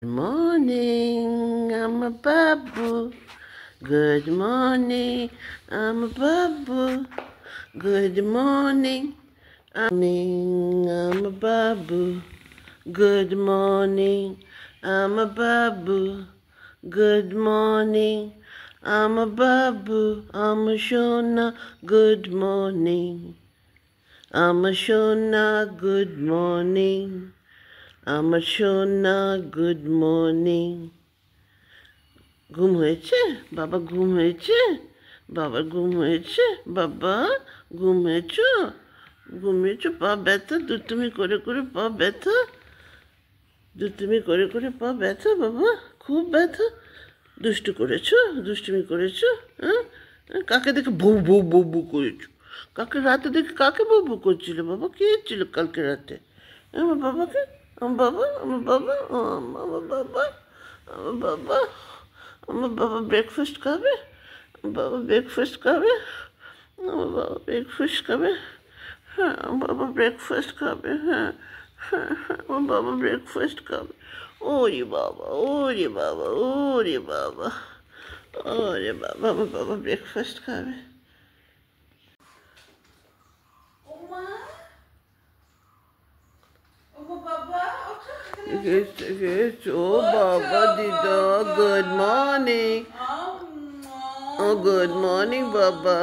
Good morning, I'm a babu. Good morning, I'm a babu. Good morning, I'm a babu. Good morning, I'm a babu. Good morning, I'm a babu. I'm a Shona. Good morning, I'm a Shona. Good morning. I'm a Shona. Good morning. ঘুম হয়েছে বাবা? ঘুম হয়েছে বাবার? ঘুম হয়েছে বাবা? ঘুম হয়েছো? ঘুমিয়েছো? পা ব্যথা? দুষ্টুমি করে করে পা ব্যথা? দুষ্টুমি করে করে পা ব্যথা বাবা? খুব ব্যথা? দুষ্টু করেছো? দুষ্টুমি করেছো? হ্যাঁ? কাকে দেখে বউ বউ বউ বউ করেছো? কাকে রাতে দেখে কাকে বউ বউ করছিল বাবা? কে ছিল কালকে রাতে? আমার বাবাকে? আমার বাবা? আমার বাবা? আমার বাবা? আমার বাবা? আমার বাবা ব্রেকফাস্ট খাবে? আমার বাবা ব্রেকফাস্ট খাবে? আমার বাবা ব্রেকফাস্ট খাবে? হ্যাঁ, আমার বাবা ব্রেকফাস্ট খাবে। হ্যাঁ, হ্যাঁ, হ্যাঁ, আমার বাবা ব্রেকফাস্ট খাবে। ওরে বাবা, ওরে বাবা, ওরে বাবা, ওরে বাবা, আমার বাবা ব্রেকফাস্ট খাবে। ও বাবা দিদা, good morning. Oh, good morning, Baba.